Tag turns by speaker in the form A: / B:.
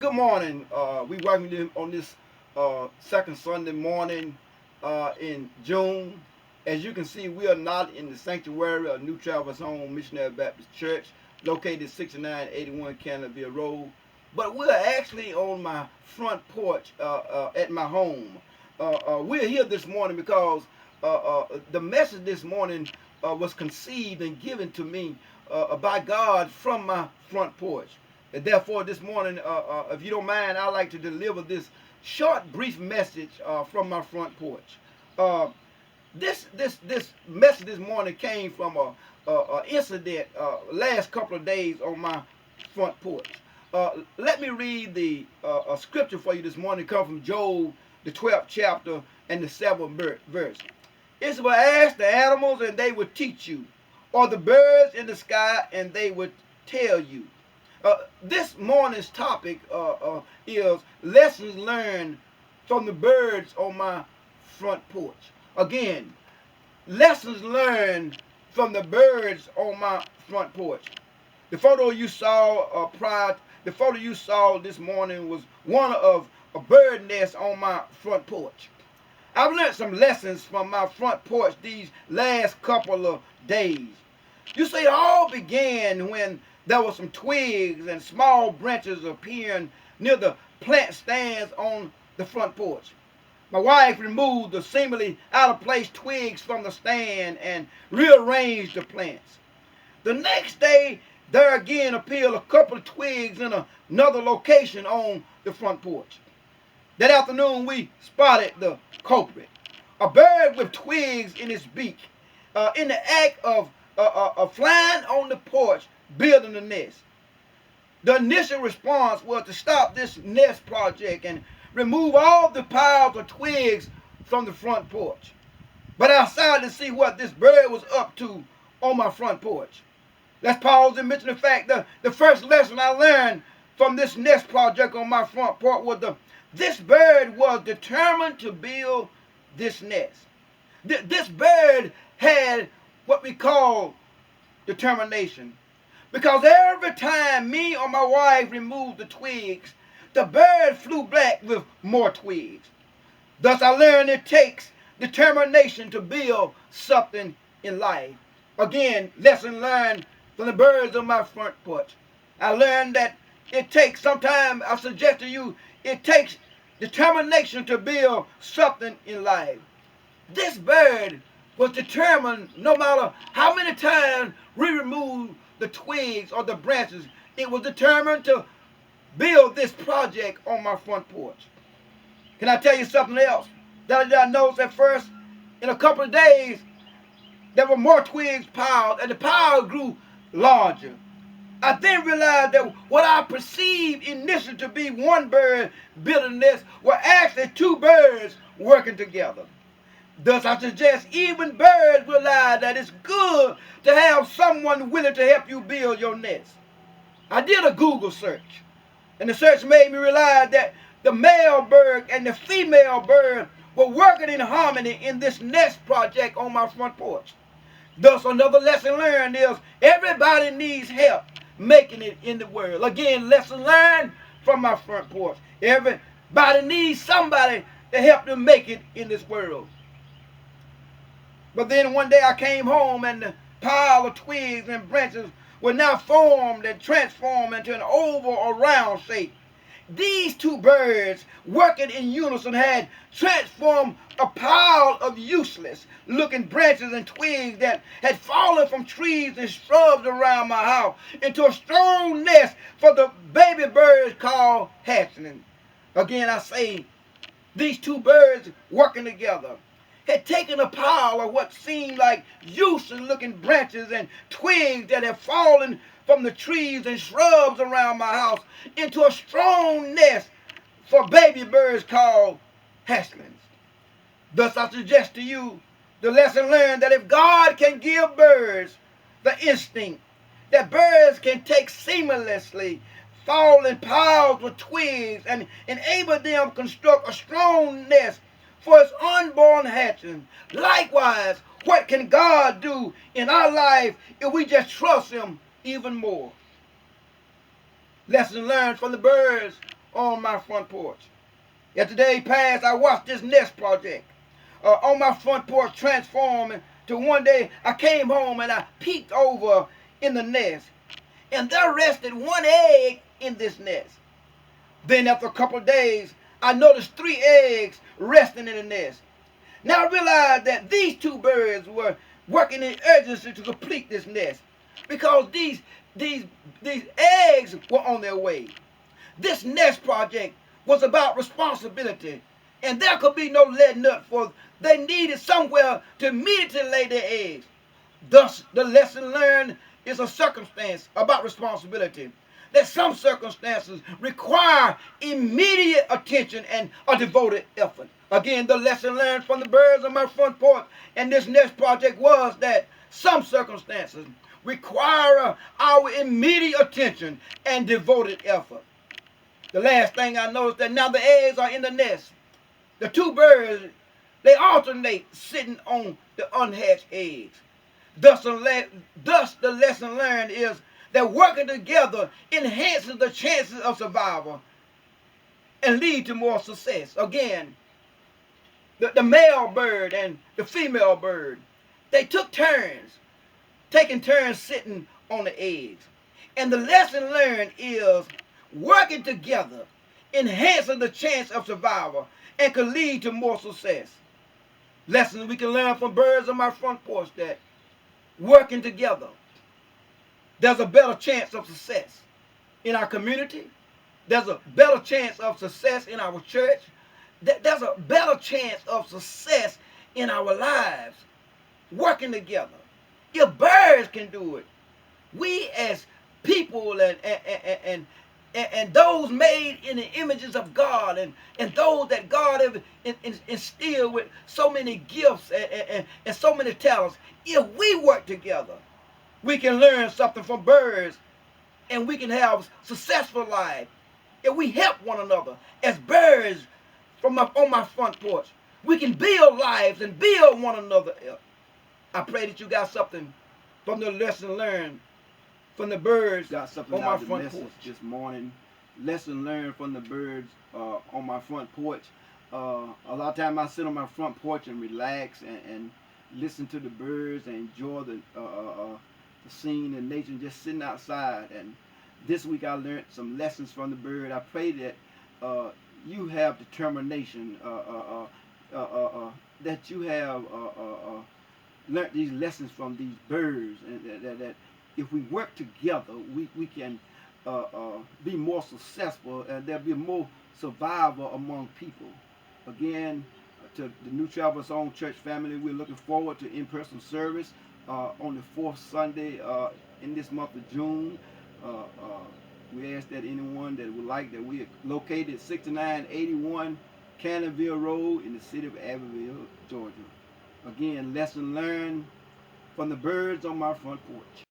A: Good morning. We welcome you on this second Sunday morning in June. As you can see, we are not in the sanctuary of New Travelers Home Missionary Baptist Church, located 6981 Canada Road, but we're actually on my front porch at my home. We're here this morning because the message this morning was conceived and given to me by God from my front porch. And therefore, this morning, if you don't mind, I'd like to deliver this short, brief message from my front porch. Uh, this message this morning came from a incident last couple of days on my front porch. Let me read the a scripture for you this morning. It comes from Job, the 12th chapter and the 7th verse. It will ask the animals and they would teach you, or the birds in the sky and they would tell you. This morning's topic is lessons learned from the birds on my front porch. Again, lessons learned from the birds on my front porch. The photo you saw the photo you saw this morning was one of a bird nest on my front porch. I've learned some lessons from my front porch these last couple of days. You see, it all began when there were some twigs and small branches appearing near the plant stands on the front porch. My wife removed the seemingly out of place twigs from the stand and rearranged the plants. The next day, there again appeared a couple of twigs in another location on the front porch. That afternoon, we spotted the culprit, a bird with twigs in its beak, in the act of flying on the porch, building a nest. The initial response was to stop this nest project and remove all the piles of twigs from the front porch. But I decided to see what this bird was up to on my front porch. Let's pause and mention the fact that the first lesson I learned from this nest project on my front porch was this bird was determined to build this nest. This bird had what we call determination. Because every time me or my wife removed the twigs, the bird flew back with more twigs. Thus I learned it takes determination to build something in life. Again, lesson learned from the birds on my front porch. I learned that sometimes I suggest to you, it takes determination to build something in life. This bird was determined no matter how many times we removed the twigs or the branches, it was determined to build this project on my front porch. Can I tell you something else that I noticed at first? In a couple of days, there were more twigs piled, and the pile grew larger. I then realized that what I perceived initially to be one bird building this were actually two birds working together. Thus, I suggest even birds realize that it's good to have someone willing to help you build your nest. I did a Google search, and the search made me realize that the male bird and the female bird were working in harmony in this nest project on my front porch. Thus, another lesson learned is everybody needs help making it in the world. Again, lesson learned from my front porch. Everybody needs somebody to help them make it in this world. But then one day I came home and the pile of twigs and branches were now formed and transformed into an oval or round shape. These two birds working in unison had transformed a pile of useless looking branches and twigs that had fallen from trees and shrubs around my house into a strong nest for the baby birds called hatchlings. Again I say, these two birds working together had taken a pile of what seemed like useless looking branches and twigs that had fallen from the trees and shrubs around my house into a strong nest for baby birds called hatchlings. Thus I suggest to you the lesson learned that if God can give birds the instinct that birds can take seamlessly falling piles of twigs and enable them to construct a strong nest for its unborn hatching. Likewise, what can God do in our life if we just trust Him even more? Lesson learned from the birds on my front porch. As the day passed, I watched this nest project on my front porch transform to one day I came home and I peeked over in the nest, and there rested one egg in this nest. Then after a couple of days, I noticed 3 eggs resting in the nest. Now I realized that these 2 birds were working in urgency to complete this nest because these eggs were on their way. This nest project was about responsibility, and there could be no letting up, for they needed somewhere to immediately lay their eggs. Thus, the lesson learned is a circumstance about responsibility. That some circumstances require immediate attention and a devoted effort. Again, the lesson learned from the birds on my front porch and this nest project was that some circumstances require our immediate attention and devoted effort. The last thing I noticed that now the eggs are in the nest. The 2 birds, they alternate sitting on the unhatched eggs. Thus the lesson learned is that working together enhances the chances of survival and lead to more success. Again, the male bird and the female bird, they took turns, taking turns sitting on the eggs. And the lesson learned is working together enhances the chance of survival and can lead to more success. Lessons we can learn from birds on my front porch: that working together, there's a better chance of success in our community. There's a better chance of success in our church. There's a better chance of success in our lives working together. If birds can do it, we as people and those made in the images of God and those that God have instilled with so many gifts and so many talents, if we work together, we can learn something from birds and we can have successful life. If we help one another as birds on my front porch, we can build lives and build one another up. I pray that you got something from the lesson learned from the birds
B: Got something
A: on my
B: out of the
A: front
B: message
A: porch
B: this morning. Lesson learned from the birds on my front porch. A lot of time I sit on my front porch and relax and listen to the birds and enjoy the scene and nature, and just sitting outside. And this week I learned some lessons from the bird. I pray that you have determination, that you have learned these lessons from these birds, and that if we work together, we can be more successful, and there'll be more survival among people. Again, to the New Travelers Home Church family, we're looking forward to in-person service on the 4th Sunday in this month of June. We ask that anyone that would like, that we are located at 6981 Cannonville Road in the city of Abbeville, Georgia. Again, lesson learned from the birds on my front porch.